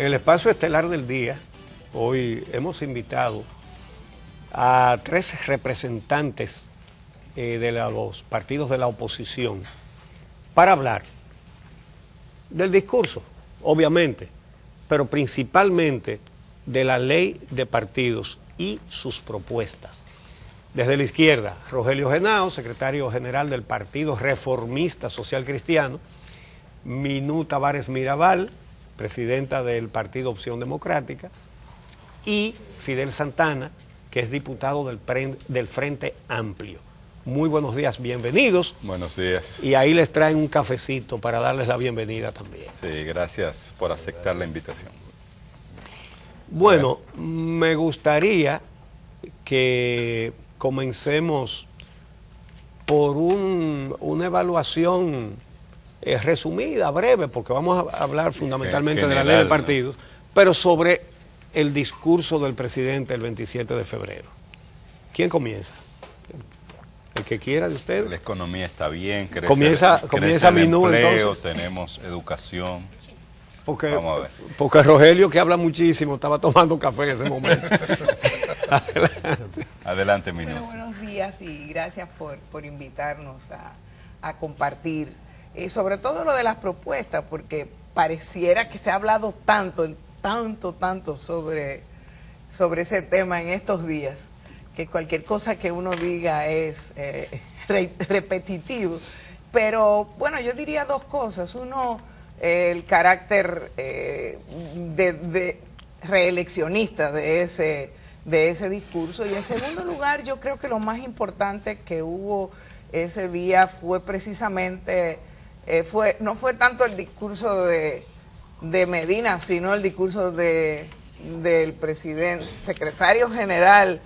En el espacio estelar del día, hoy hemos invitado a 3 representantes de los partidos de la oposición para hablar del discurso, obviamente, pero principalmente de la ley de partidos y sus propuestas. Desde la izquierda, Rogelio Genao, secretario general del Partido Reformista Social Cristiano, Minú Tavares Mirabal, presidenta del Partido Opción Democrática, y Fidel Santana, que es diputado del Frente Amplio. Muy buenos días, bienvenidos. Buenos días. Y ahí les traen un cafecito para darles la bienvenida también. Sí, gracias por aceptar la invitación. Bueno, me gustaría que comencemos por una evaluación resumida, breve, porque vamos a hablar fundamentalmente de la ley de partidos, pero sobre el discurso del presidente el 27 de febrero. ¿Quién comienza? El que quiera de ustedes. La economía está bien, comienza Minú, entonces. Tenemos educación. Porque Rogelio, que habla muchísimo, estaba tomando café en ese momento. Adelante, Minú. Bueno, buenos días y gracias por invitarnos a compartir. Y sobre todo lo de las propuestas, porque pareciera que se ha hablado tanto sobre ese tema en estos días, que cualquier cosa que uno diga es repetitivo. Pero bueno, yo diría 2 cosas. Uno, el carácter de reeleccionista de ese discurso. Y en segundo lugar, yo creo que lo más importante que hubo ese día fue precisamente, no fue tanto el discurso de Medina, sino el discurso del presidente, secretario general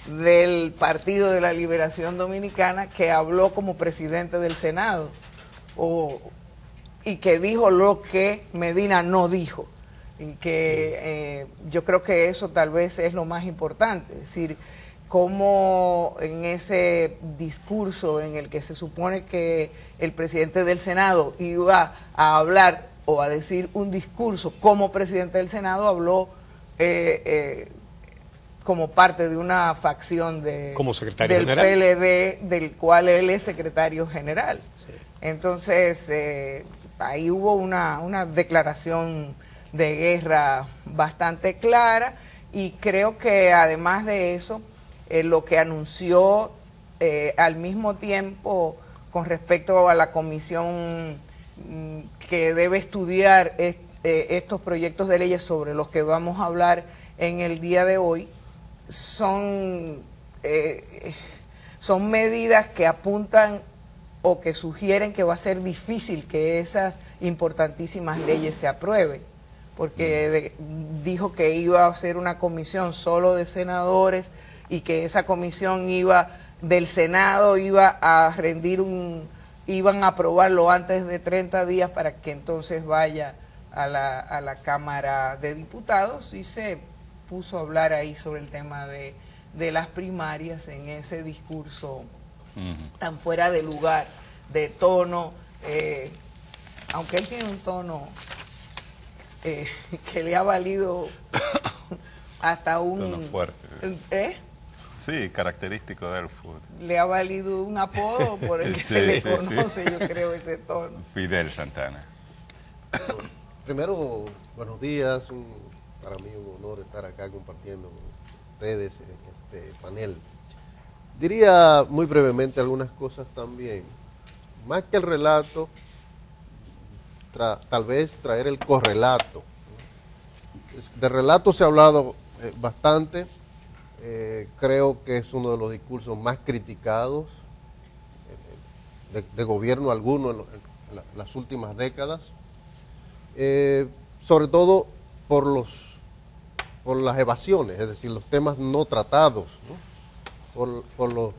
del Partido de la Liberación Dominicana, que habló como presidente del Senado y que dijo lo que Medina no dijo. Y que yo creo que eso tal vez es lo más importante, es decir, cómo en ese discurso en el que se supone que el presidente del Senado iba a hablar o a decir un discurso como presidente del Senado, habló como parte de una facción del PLD, del cual él es secretario general. Sí. Entonces, ahí hubo una declaración de guerra bastante clara, y creo que además de eso, lo que anunció al mismo tiempo con respecto a la comisión que debe estudiar estos proyectos de leyes sobre los que vamos a hablar en el día de hoy, son medidas que apuntan o que sugieren que va a ser difícil que esas importantísimas leyes se aprueben, porque dijo que iba a ser una comisión solo de senadores y que esa comisión del Senado iban a aprobarlo antes de 30 días para que entonces vaya a la Cámara de Diputados, y se puso a hablar ahí sobre el tema de las primarias en ese discurso tan fuera de lugar, de tono, aunque él tiene un tono que le ha valido hasta un tono fuerte. Sí, característico del fútbol. Le ha valido un apodo por el que se le conoce, yo creo, ese tono. Fidel Santana. Primero, buenos días. Para mí un honor estar acá compartiendo con ustedes en este panel. Diría muy brevemente algunas cosas también. Más que el relato, tal vez traer el correlato. De relato se ha hablado bastante. Creo que es uno de los discursos más criticados de gobierno alguno en las últimas décadas, sobre todo por las evasiones, es decir, los temas no tratados, ¿no? por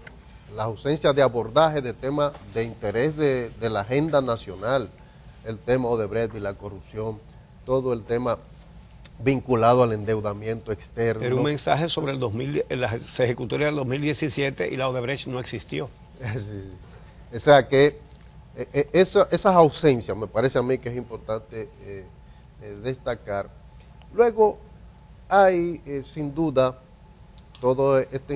las ausencias de abordaje de temas de interés de la agenda nacional, el tema Odebrecht y la corrupción, todo el tema vinculado al endeudamiento externo. Era un mensaje sobre las ejecutorias del 2017 y la Odebrecht no existió. Sí. O sea que esas ausencias me parece a mí que es importante destacar. Luego hay, sin duda, todo esta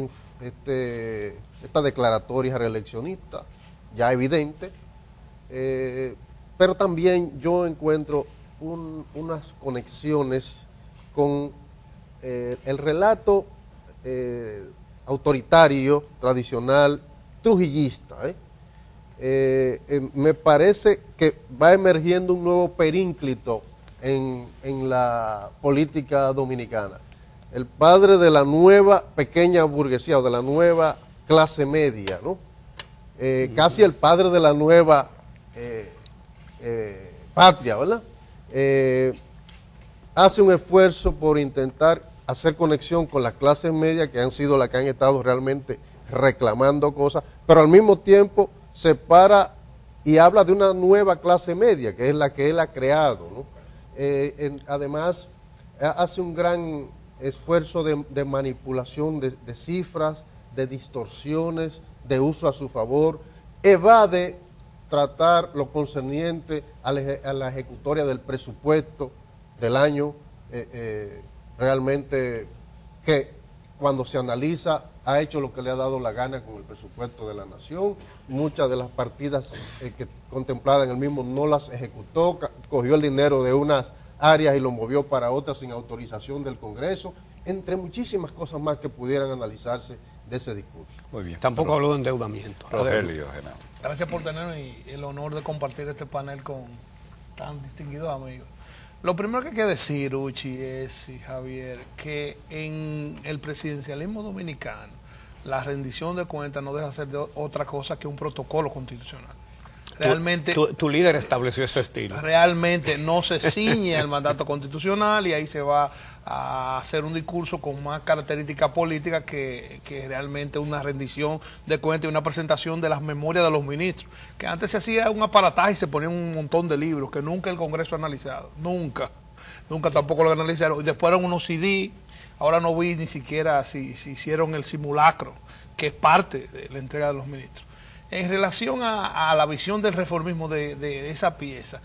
declaratoria reeleccionista, ya evidente, pero también yo encuentro unas conexiones con el relato autoritario, tradicional, trujillista. Me parece que va emergiendo un nuevo perínclito en la política dominicana. El padre de la nueva pequeña burguesía o de la nueva clase media, ¿no? Casi el padre de la nueva patria, ¿verdad? Hace un esfuerzo por intentar hacer conexión con las clases medias que han sido las que han estado realmente reclamando cosas, pero al mismo tiempo se para y habla de una nueva clase media, que es la que él ha creado, ¿no? Además, hace un gran esfuerzo de manipulación de cifras, de distorsiones, de uso a su favor, evade tratar lo concerniente a la ejecutoria del presupuesto del año, realmente que cuando se analiza ha hecho lo que le ha dado la gana con el presupuesto de la nación. Muchas de las partidas que contempladas en el mismo no las ejecutó, cogió el dinero de unas áreas y lo movió para otras sin autorización del Congreso, entre muchísimas cosas más que pudieran analizarse de ese discurso. Muy bien. Tampoco habló de endeudamiento. Rogelio, Genao. Gracias por tenerme el honor de compartir este panel con tan distinguidos amigos. Lo primero que hay que decir, Uchi, y Javier, que en el presidencialismo dominicano la rendición de cuentas no deja de ser otra cosa que un protocolo constitucional. Realmente, tu líder estableció ese estilo. Realmente no se ciñe al mandato constitucional y ahí se va a hacer un discurso con más característica política que realmente una rendición de cuentas y una presentación de las memorias de los ministros. Que antes se hacía un aparataje y se ponían un montón de libros que nunca el Congreso ha analizado. Nunca tampoco lo analizaron. Y después eran unos CD, ahora no vi ni siquiera si hicieron el simulacro, que es parte de la entrega de los ministros. En relación a la visión del reformismo de esa pieza,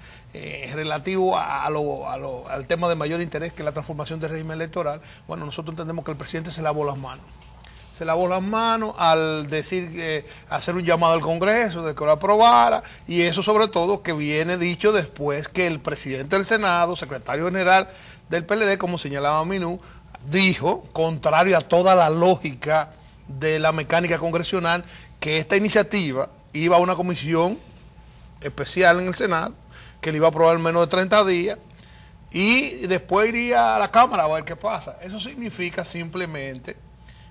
relativo al tema de mayor interés que la transformación del régimen electoral, bueno, nosotros entendemos que el presidente se lavó las manos. Se lavó las manos al decir, hacer un llamado al Congreso de que lo aprobara, y eso sobre todo que viene dicho después que el presidente del Senado, secretario general del PLD, como señalaba Minú, dijo, contrario a toda la lógica de la mecánica congresional, que esta iniciativa iba a una comisión especial en el Senado, que le iba a aprobar en menos de 30 días, y después iría a la Cámara a ver qué pasa. Eso significa simplemente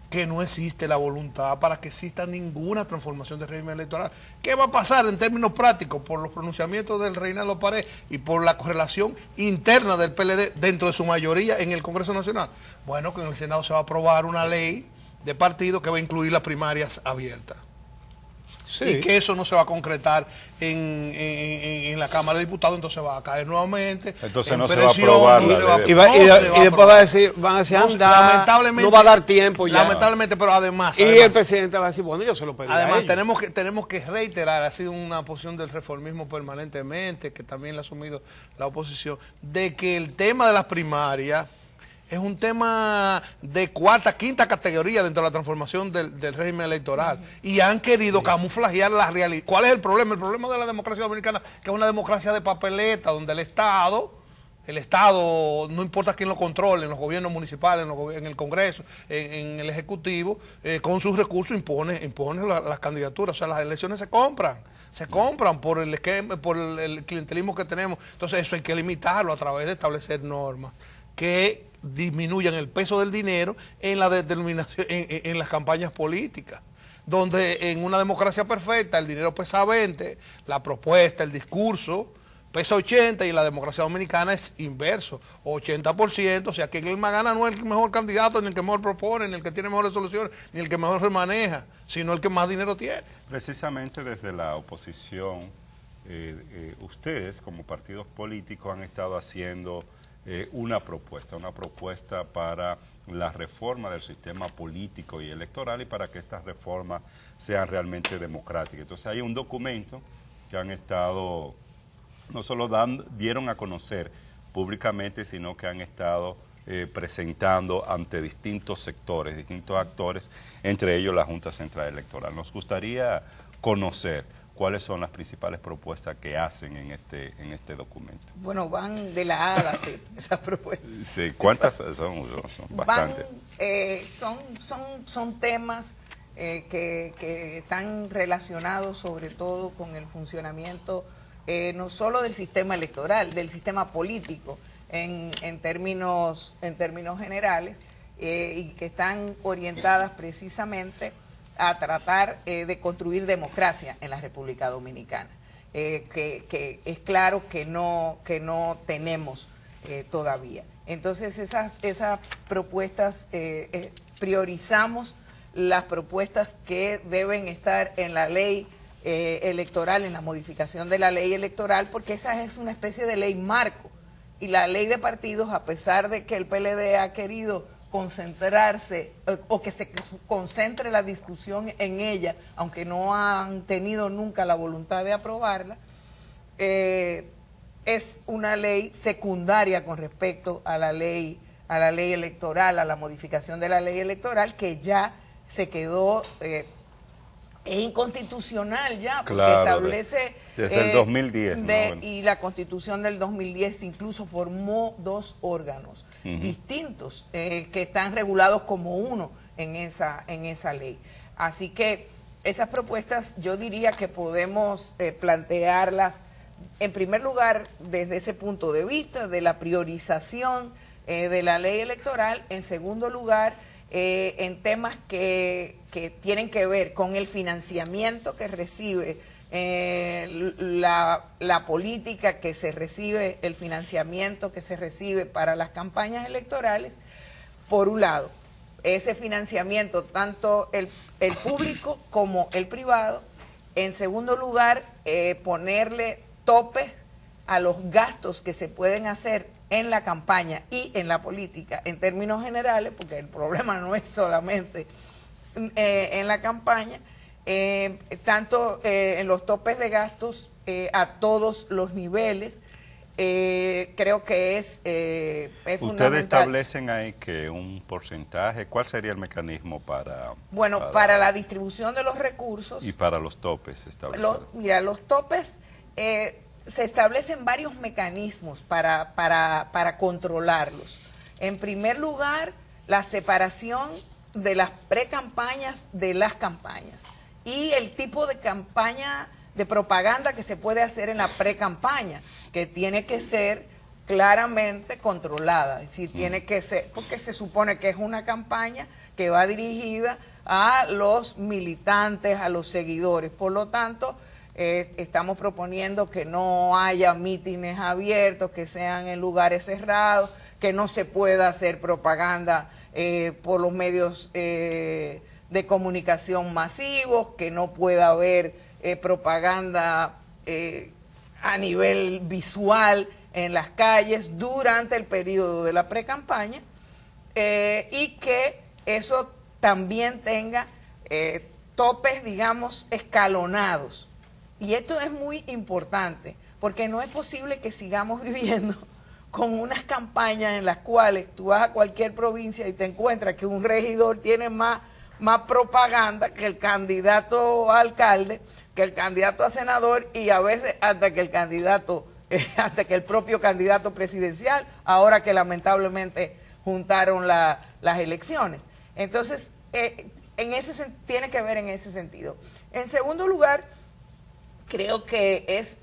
que no existe la voluntad para que exista ninguna transformación del régimen electoral. ¿Qué va a pasar en términos prácticos por los pronunciamientos del Reinaldo Pared y por la correlación interna del PLD dentro de su mayoría en el Congreso Nacional? Bueno, que en el Senado se va a aprobar una ley de partido que va a incluir las primarias abiertas. Sí. Y que eso no se va a concretar en la Cámara de Diputados, entonces va a caer nuevamente. Entonces no se va a aprobar y después van a decir, lamentablemente, no va a dar tiempo ya. Lamentablemente, pero además el presidente va a decir, bueno, yo se lo pedí. Además, tenemos que reiterar, ha sido una posición del reformismo permanentemente, que también la ha asumido la oposición, de que el tema de las primarias es un tema de cuarta, quinta categoría dentro de la transformación del régimen electoral. Y han querido camuflajear la realidad. ¿Cuál es el problema? El problema de la democracia dominicana, que es una democracia de papeleta, donde el Estado, no importa quién lo controle, en los gobiernos municipales, en el Congreso, en el Ejecutivo, con sus recursos impone las candidaturas. O sea, las elecciones se compran por el esquema, por el clientelismo que tenemos. Entonces eso hay que limitarlo a través de establecer normas que disminuyan el peso del dinero en la determinación, en las campañas políticas, donde en una democracia perfecta el dinero pesa 20, la propuesta, el discurso pesa 80, y en la democracia dominicana es inverso, 80%, o sea que el más gana no es el mejor candidato, ni el que mejor propone, ni el que tiene mejores soluciones, ni el que mejor se maneja, sino el que más dinero tiene. Precisamente desde la oposición, ustedes como partidos políticos han estado haciendo una propuesta para la reforma del sistema político y electoral, y para que estas reformas sean realmente democráticas. Entonces hay un documento que han estado, no solo dieron a conocer públicamente, sino que han estado presentando ante distintos sectores, distintos actores, entre ellos la Junta Central Electoral. Nos gustaría conocer cuáles son las principales propuestas que hacen en este documento. Bueno, van de la A a la Z, esas propuestas. Sí, ¿cuántas son? Bastantes. Son temas que están relacionados sobre todo con el funcionamiento no solo del sistema electoral, del sistema político en términos generales, y que están orientadas precisamente a tratar de construir democracia en la República Dominicana, que es claro que no tenemos todavía. Entonces esas propuestas, priorizamos las propuestas que deben estar en la ley electoral, en la modificación de la ley electoral, porque esa es una especie de ley marco. Y la ley de partidos, a pesar de que el PLD ha querido concentrarse o que se concentre la discusión en ella, aunque no han tenido nunca la voluntad de aprobarla, es una ley secundaria con respecto a la ley electoral, a la modificación de la ley electoral, que ya se quedó es inconstitucional ya, porque claro, establece desde el 2010 y la Constitución del 2010 incluso formó dos órganos distintos que están regulados como uno en esa ley. Así que esas propuestas yo diría que podemos plantearlas en primer lugar desde ese punto de vista de la priorización de la ley electoral, en segundo lugar en temas que tienen que ver con el financiamiento que recibe la política que se recibe, el financiamiento que se recibe para las campañas electorales, por un lado, ese financiamiento, tanto el público como el privado. En segundo lugar, ponerle topes a los gastos que se pueden hacer en la campaña y en la política en términos generales, porque el problema no es solamente en la campaña, tanto en los topes de gastos a todos los niveles. Creo que es fundamental. ¿Ustedes establecen ahí que un porcentaje? ¿Cuál sería el mecanismo para...? Bueno, para la distribución de los recursos. Y para los topes mira, los topes... se establecen varios mecanismos para controlarlos. En primer lugar, la separación de las precampañas de las campañas y el tipo de campaña de propaganda que se puede hacer en la precampaña, que tiene que ser claramente controlada, es decir, tiene que ser, porque se supone que es una campaña que va dirigida a los militantes, a los seguidores, por lo tanto, estamos proponiendo que no haya mítines abiertos, que sean en lugares cerrados, que no se pueda hacer propaganda por los medios de comunicación masivos, que no pueda haber propaganda a nivel visual en las calles durante el periodo de la precampaña, y que eso también tenga topes, digamos, escalonados. Y esto es muy importante, porque no es posible que sigamos viviendo con unas campañas en las cuales tú vas a cualquier provincia y te encuentras que un regidor tiene más propaganda que el candidato a alcalde, que el candidato a senador y a veces hasta que el propio candidato presidencial, ahora que lamentablemente juntaron las elecciones. Entonces, tiene que ver en ese sentido. En segundo lugar, creo que es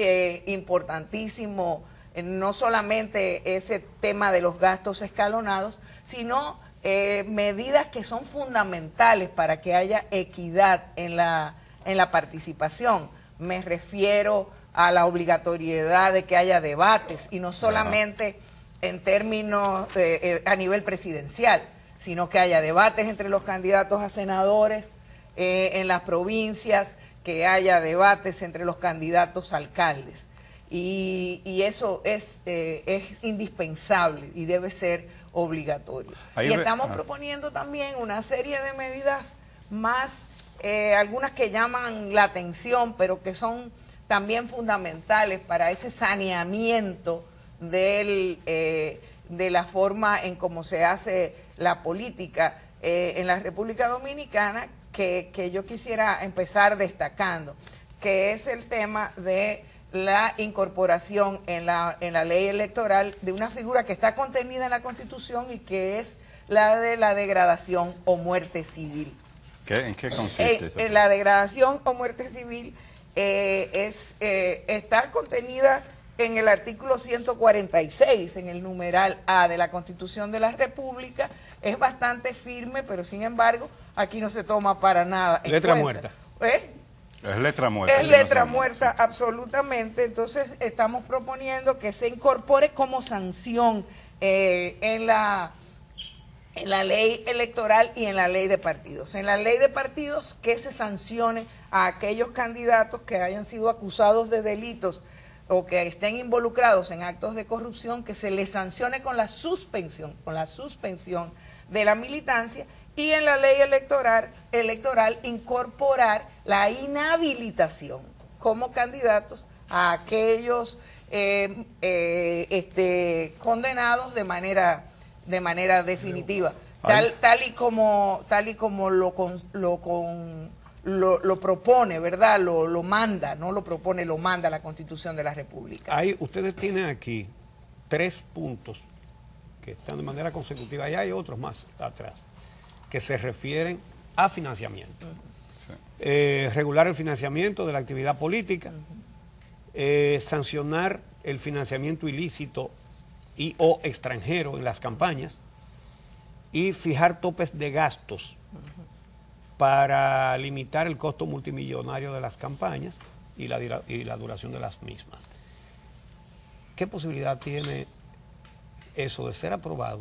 importantísimo no solamente ese tema de los gastos escalonados, sino medidas que son fundamentales para que haya equidad en la participación. Me refiero a la obligatoriedad de que haya debates, y no solamente en términos a nivel presidencial, sino que haya debates entre los candidatos a senadores en las provincias, que haya debates entre los candidatos a alcaldes. Y eso es indispensable y debe ser obligatorio. Y estamos proponiendo también una serie de medidas más, algunas que llaman la atención, pero que son también fundamentales para ese saneamiento de la forma en cómo se hace la política en la República Dominicana, que yo quisiera empezar destacando, que es el tema de la incorporación en la ley electoral de una figura que está contenida en la Constitución y que es la de la degradación o muerte civil. ¿En qué consiste esa? La degradación o muerte civil está contenida en el artículo 146, en el numeral A de la Constitución de la República. Es bastante firme, pero sin embargo, aquí no se toma para nada en letra cuenta. Muerta. Es letra muerta. Es letra muerta, sí, absolutamente. Entonces, estamos proponiendo que se incorpore como sanción en la ley electoral y en la ley de partidos. En la ley de partidos, que se sancione a aquellos candidatos que hayan sido acusados de delitos o que estén involucrados en actos de corrupción, que se les sancione con la suspensión de la militancia, y en la ley electoral incorporar la inhabilitación como candidatos a aquellos condenados de manera definitiva, tal y como lo propone, ¿verdad? Lo manda, no lo propone, lo manda la Constitución de la República. Ustedes tienen aquí 3 puntos que están de manera consecutiva, y hay otros más atrás, que se refieren a financiamiento. Sí. Regular el financiamiento de la actividad política, sancionar el financiamiento ilícito y o extranjero en las campañas, y fijar topes de gastos para limitar el costo multimillonario de las campañas y la duración de las mismas. ¿Qué posibilidad tiene eso de ser aprobado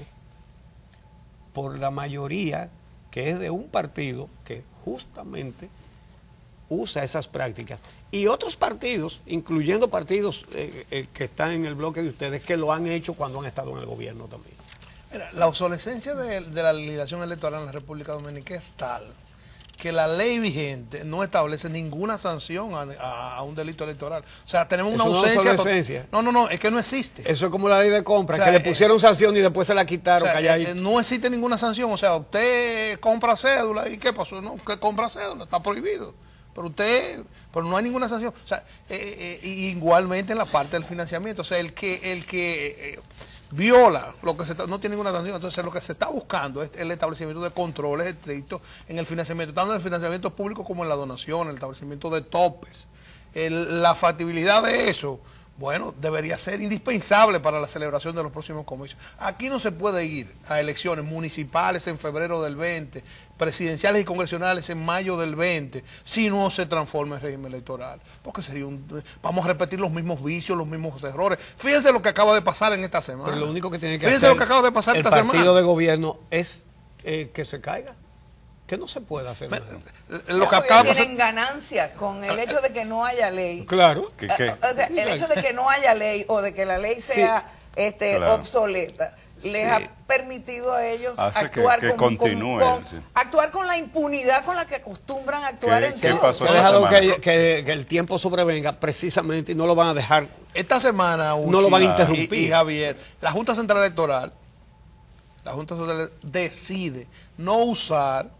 por la mayoría que es de un partido que justamente usa esas prácticas, y otros partidos, incluyendo partidos que están en el bloque de ustedes, que lo han hecho cuando han estado en el gobierno también? Mira, la obsolescencia de la legislación electoral en la República Dominicana es tal que la ley vigente no establece ninguna sanción a un delito electoral. O sea, tenemos una ausencia. No, es que no existe. Eso es como la ley de compra, o sea, que le pusieron sanción y después se la quitaron. O sea, no existe ninguna sanción. O sea, usted compra cédula, ¿y qué pasó? No, que compra cédula, está prohibido. Pero no hay ninguna sanción. O sea, igualmente en la parte del financiamiento. O sea, el que viola lo que no tiene ninguna sanción. Entonces, lo que se está buscando es el establecimiento de controles estrictos en el financiamiento, tanto en el financiamiento público como en la donación, el establecimiento de topes. La factibilidad de eso, bueno, debería ser indispensable para la celebración de los próximos comicios. Aquí no se puede ir a elecciones municipales en febrero del 20, presidenciales y congresionales en mayo del 20, si no se transforma el régimen electoral. Porque vamos a repetir los mismos vicios, los mismos errores. Fíjense lo que acaba de pasar en esta semana. Pero lo único que tiene que hacer lo que acaba de pasar el partido de gobierno es que se caiga. Que no se puede hacer nada. Lo que acaba tienen ganancia con el hecho de que no haya ley. Claro. O sea, el hecho de que no haya ley o de que la ley sea obsoleta les ha permitido a ellos actuar actuar con la impunidad con la que acostumbran a actuar en todo. Se ha dejado que el tiempo sobrevenga precisamente y no lo van a dejar. Esta semana, Uchi, no lo van a interrumpir. Y Javier, la Junta Central Electoral decide no usar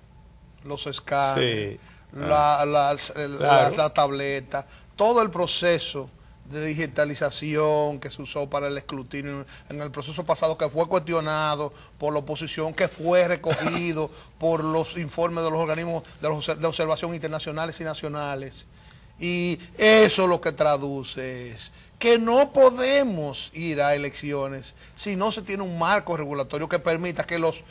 los escáneres, la tableta, todo el proceso de digitalización que se usó para el escrutinio en el proceso pasado, que fue cuestionado por la oposición, que fue recogido por los informes de los organismos de observación internacionales y nacionales. Y eso lo que traduce es que no podemos ir a elecciones si no se tiene un marco regulatorio que permita que los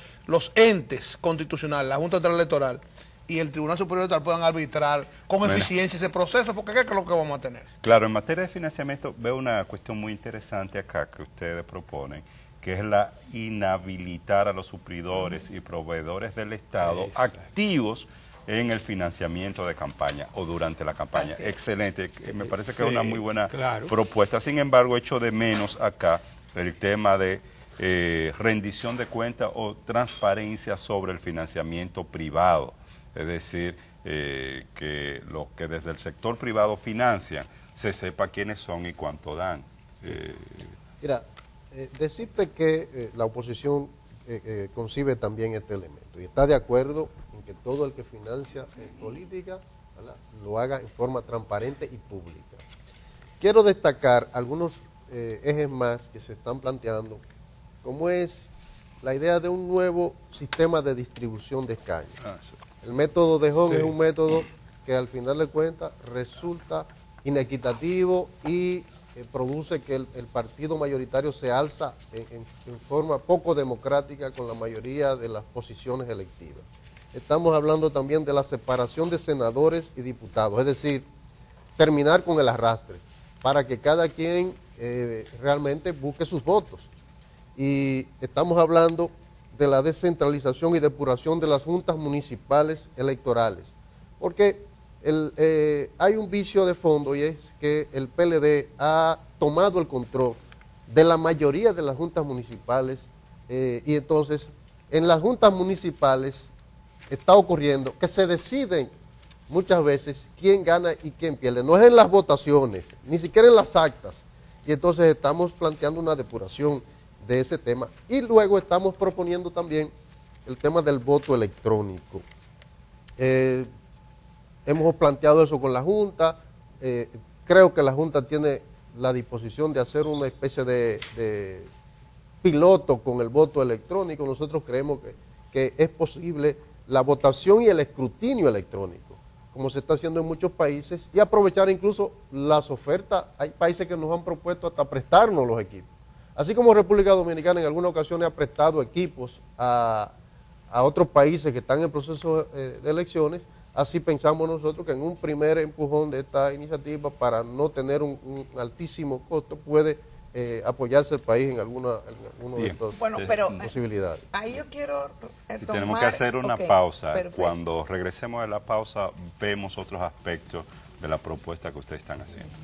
entes constitucionales, la Junta Central Electoral y el Tribunal Superior Electoral puedan arbitrar con eficiencia ese proceso, porque ¿qué es lo que vamos a tener? Claro, en materia de financiamiento veo una cuestión muy interesante acá que ustedes proponen, que es la inhabilitar a los suplidores y proveedores del Estado activos en el financiamiento de campaña o durante la campaña. Excelente, me parece que es una muy buena propuesta. Sin embargo, echo de menos acá el tema de rendición de cuentas o transparencia sobre el financiamiento privado. Es decir, que los que desde el sector privado financian, se sepa quiénes son y cuánto dan. Mira, decirte que la oposición concibe también este elemento y está de acuerdo en que todo el que financia política, ¿verdad?, lo haga en forma transparente y pública. Quiero destacar algunos ejes más que se están planteando, como es la idea de un nuevo sistema de distribución de escaños. Sí. El método de Hong es un método que al final de cuentas resulta inequitativo y produce que el partido mayoritario se alza en forma poco democrática con la mayoría de las posiciones electivas. Estamos hablando también de la separación de senadores y diputados, es decir, terminar con el arrastre para que cada quien realmente busque sus votos. Y estamos hablando de la descentralización y depuración de las juntas municipales electorales, porque hay un vicio de fondo y es que el PLD ha tomado el control de la mayoría de las juntas municipales y entonces en las juntas municipales está ocurriendo que se deciden muchas veces quién gana y quién pierde, no es en las votaciones, ni siquiera en las actas, y entonces estamos planteando una depuración de ese tema y luego estamos proponiendo también el tema del voto electrónico. Hemos planteado eso con la Junta, creo que la Junta tiene la disposición de hacer una especie de piloto con el voto electrónico. Nosotros creemos que es posible la votación y el escrutinio electrónico, como se está haciendo en muchos países, y aprovechar incluso las ofertas. Hay países que nos han propuesto hasta prestarnos los equipos. Así como República Dominicana en algunas ocasiones ha prestado equipos a otros países que están en proceso de elecciones, así pensamos nosotros que en un primer empujón de esta iniciativa, para no tener un altísimo costo, puede apoyarse el país en alguna de estas posibilidades. Ahí yo quiero tenemos que hacer una pausa. Perfecto. Cuando regresemos de la pausa, vemos otros aspectos de la propuesta que ustedes están haciendo.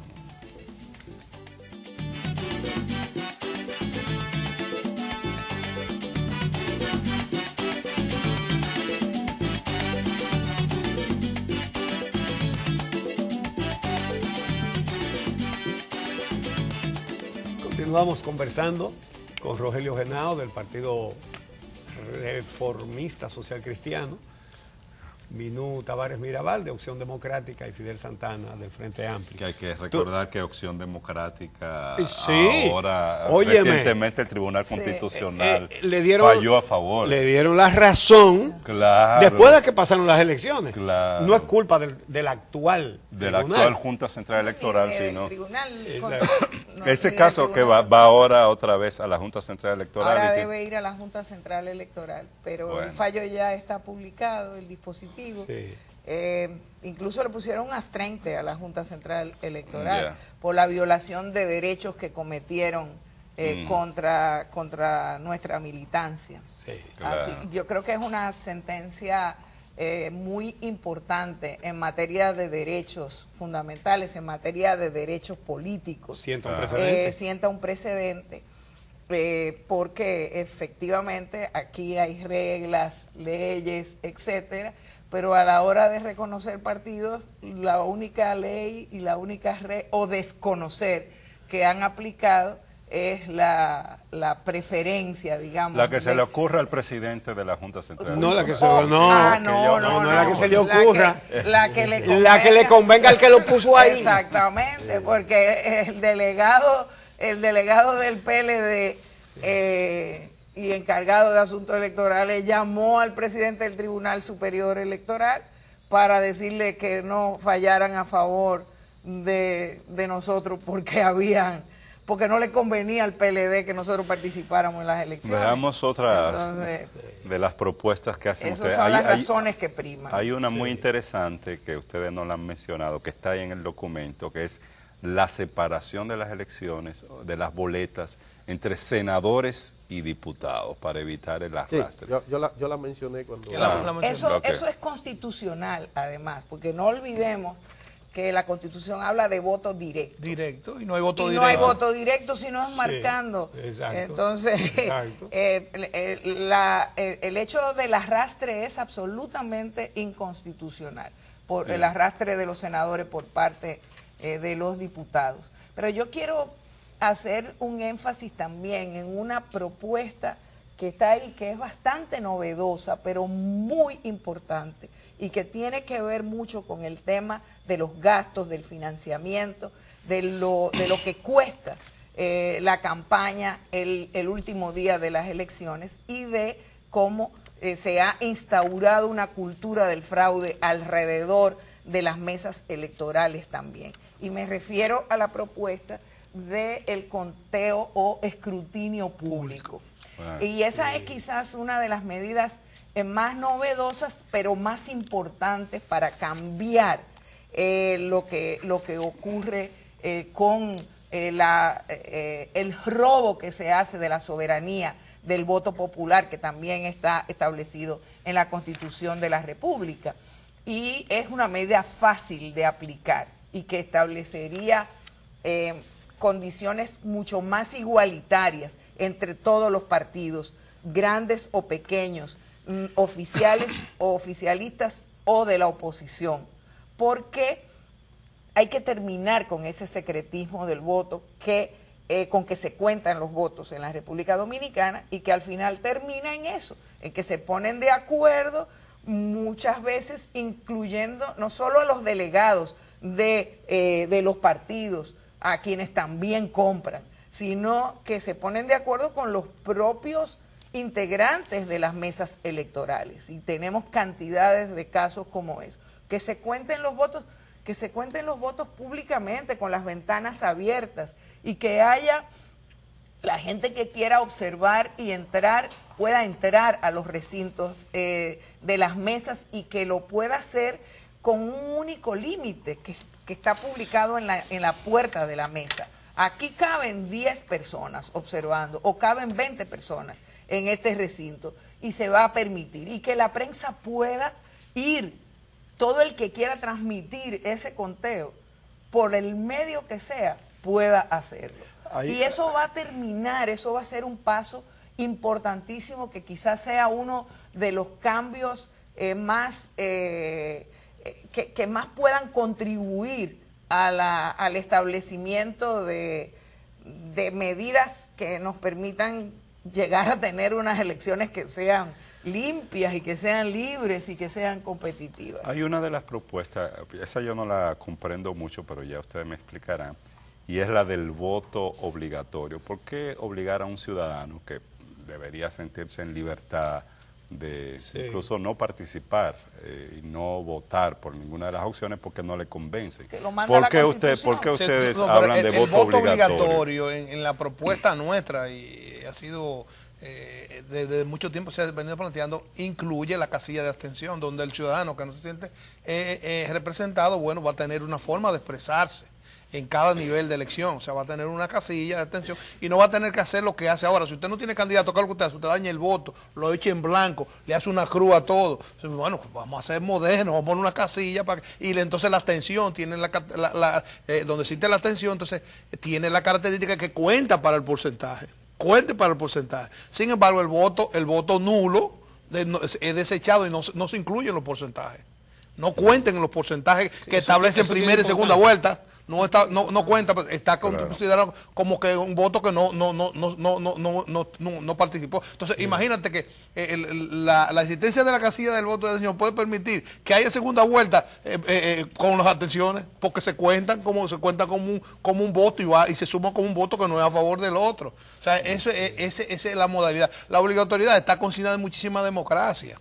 Continuamos conversando con Rogelio Genao del Partido Reformista Social Cristiano, Minú Tavares Mirabal de Opción Democrática y Fidel Santana del Frente Amplio. Que hay que recordar que Opción Democrática ahora, recientemente el Tribunal Constitucional falló a favor. Le dieron la razón después de que pasaron las elecciones. Claro. No es culpa del actual de la actual Junta Central Electoral, sino ese caso que va ahora otra vez a la Junta Central Electoral. Ahora debe ir a la Junta Central Electoral, pero el fallo ya está publicado, el dispositivo. Sí. Incluso le pusieron un astrente a la Junta Central Electoral por la violación de derechos que cometieron contra nuestra militancia. Sí, claro. Así, yo creo que es una sentencia muy importante en materia de derechos fundamentales, en materia de derechos políticos. Sienta un precedente. Sienta un precedente. Porque efectivamente aquí hay reglas, leyes, etcétera, pero a la hora de reconocer partidos, la única ley y la única o desconocer que han aplicado es la preferencia, digamos. La que se le ocurra al presidente de la Junta Central. No, la que se la que se le ocurra. La que le convenga al que lo puso ahí. Exactamente, porque el delegado del PLD y encargado de asuntos electorales llamó al presidente del Tribunal Superior Electoral para decirle que no fallaran a favor de nosotros porque no le convenía al PLD que nosotros participáramos en las elecciones. Veamos otras de las propuestas que hacen ustedes. Esas son las razones que priman. Hay una muy interesante que ustedes no la han mencionado, que está ahí en el documento, que es la separación de las elecciones, de las boletas, entre senadores y diputados, para evitar el arrastre. Sí, yo la mencioné cuando... Eso es constitucional, además, porque no olvidemos que la Constitución habla de voto directo. Directo, y no hay voto directo. No hay voto directo, sino es marcando. Exacto. Entonces, exacto. El hecho del arrastre es absolutamente inconstitucional, por el arrastre de los senadores por parte de los diputados. Pero yo quiero hacer un énfasis también en una propuesta que está ahí, que es bastante novedosa, pero muy importante, y que tiene que ver mucho con el tema de los gastos, del financiamiento, de lo que cuesta la campaña el último día de las elecciones, y de cómo se ha instaurado una cultura del fraude alrededor de las mesas electorales también. Y me refiero a la propuesta del conteo o escrutinio público. Y esa es quizás una de las medidas más novedosas, pero más importantes para cambiar lo que ocurre con el robo que se hace de la soberanía del voto popular, que también está establecido en la Constitución de la República. Y es una medida fácil de aplicar y que establecería condiciones mucho más igualitarias entre todos los partidos, grandes o pequeños, oficiales o oficialistas o de la oposición, porque hay que terminar con ese secretismo del voto con que se cuentan los votos en la República Dominicana, y que al final termina en eso, en que se ponen de acuerdo, muchas veces incluyendo no solo a los delegados de los partidos, a quienes también compran, sino que se ponen de acuerdo con los propios integrantes de las mesas electorales. Y tenemos cantidades de casos como eso. Que se cuenten los votos públicamente, con las ventanas abiertas, y que haya la gente que quiera observar y entrar, pueda entrar a los recintos de las mesas, y que lo pueda hacer con un único límite que está publicado en la puerta de la mesa. Aquí caben 10 personas observando, o caben 20 personas en este recinto, y se va a permitir, y que la prensa pueda ir, todo el que quiera transmitir ese conteo, por el medio que sea, pueda hacerlo. Y eso va a terminar, eso va a ser un paso importantísimo, que quizás sea uno de los cambios más que más puedan contribuir al establecimiento de medidas que nos permitan llegar a tener unas elecciones que sean limpias y que sean libres y que sean competitivas. Hay una de las propuestas, esa yo no la comprendo mucho, pero ya ustedes me explicarán, y es la del voto obligatorio. ¿Por qué obligar a un ciudadano que debería sentirse en libertad de incluso no participar y no votar por ninguna de las opciones porque no le convence? ¿Por qué ustedes hablan de voto obligatorio? En la propuesta nuestra, y ha sido desde mucho tiempo se ha venido planteando, incluye la casilla de abstención, donde el ciudadano que no se siente representado, bueno, va a tener una forma de expresarse en cada nivel de elección. O sea, va a tener una casilla de abstención y no va a tener que hacer lo que hace ahora. Si usted no tiene candidato, ¿qué es lo que usted hace? Usted daña el voto, lo echa en blanco, le hace una cruz a todo. Entonces, bueno, pues vamos a ser modernos, vamos a poner una casilla y entonces la abstención tiene donde existe la abstención, entonces tiene la característica que cuenta para el porcentaje. Sin embargo, el voto nulo es desechado y no se incluye en los porcentajes. No cuenten en los porcentajes que establecen primera y segunda vuelta. No cuenta, está considerado como que un voto que no participó. Entonces, imagínate que la existencia de la casilla del voto del señor puede permitir que haya segunda vuelta con las abstenciones, porque se cuenta como un voto y se suma como un voto que no es a favor del otro. O sea, esa es la modalidad. La obligatoriedad está consignada en muchísima democracia.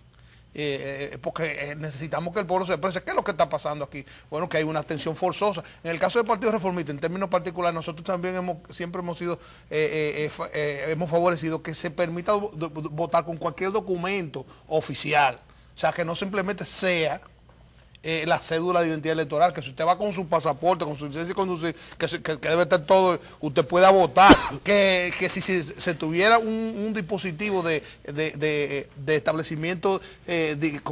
Porque necesitamos que el pueblo se exprese. ¿Qué es lo que está pasando aquí? Bueno, que hay una abstención forzosa. En el caso del Partido Reformista, en términos particulares, nosotros también siempre hemos sido hemos favorecido que se permita votar con cualquier documento oficial. O sea, que no simplemente sea la cédula de identidad electoral, que si usted va con su pasaporte, con su licencia de conducir, que debe estar todo, usted pueda votar, que si se tuviera un dispositivo de establecimiento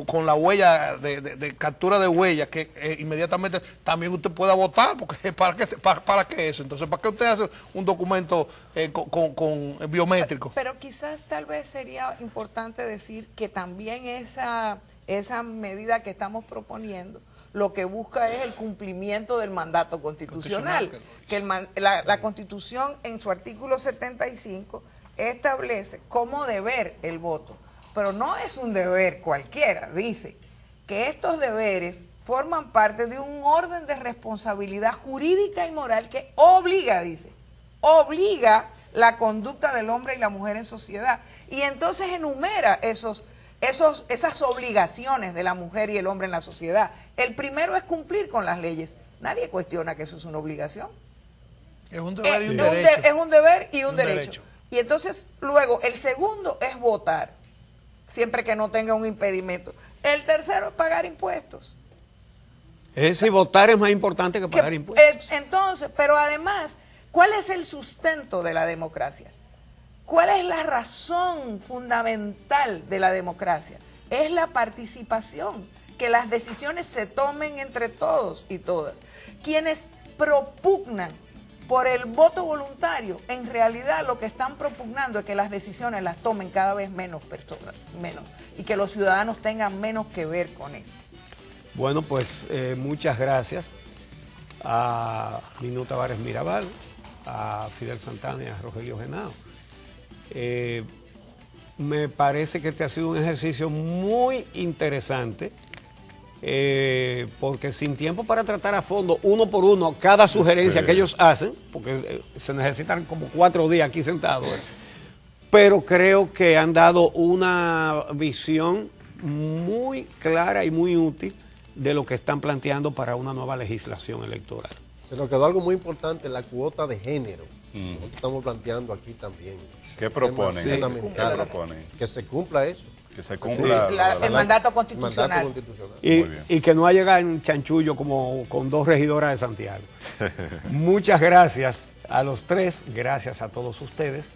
con la huella, de captura de huella, que inmediatamente también usted pueda votar, porque ¿para qué eso? Entonces, ¿para qué usted hace un documento con biométrico? Pero quizás tal vez sería importante decir que también esa medida que estamos proponiendo lo que busca es el cumplimiento del mandato constitucional. Que la Constitución en su artículo 75 establece como deber el voto, pero no es un deber cualquiera, dice que estos deberes forman parte de un orden de responsabilidad jurídica y moral que obliga, dice, obliga la conducta del hombre y la mujer en sociedad. Y entonces enumera esas obligaciones de la mujer y el hombre en la sociedad. El primero es cumplir con las leyes. Nadie cuestiona que eso es una obligación. Es un deber y un derecho. Es un deber y un derecho. Y entonces, luego, el segundo es votar, siempre que no tenga un impedimento. El tercero es pagar impuestos. Es decir, votar es más importante que pagar impuestos. Entonces, pero además, ¿cuál es el sustento de la democracia? ¿Cuál es la razón fundamental de la democracia? Es la participación, que las decisiones se tomen entre todos y todas. Quienes propugnan por el voto voluntario, en realidad lo que están propugnando es que las decisiones las tomen cada vez menos personas, y que los ciudadanos tengan menos que ver con eso. Bueno, pues muchas gracias a Minuta Vares Mirabal, a Fidel Santana y a Rogelio Genao. Me parece que este ha sido un ejercicio muy interesante, porque sin tiempo para tratar a fondo, uno por uno, cada sugerencia que ellos hacen, porque se necesitan como 4 días aquí sentados, pero creo que han dado una visión muy clara y muy útil de lo que están planteando para una nueva legislación electoral. Se nos quedó algo muy importante, la cuota de género. Lo que estamos planteando aquí también. ¿Qué proponen? ¿Qué proponen? Que se cumpla eso. Que se cumpla el mandato constitucional. Y que no haya en chanchullo como con 2 regidoras de Santiago. Muchas gracias a los 3, gracias a todos ustedes.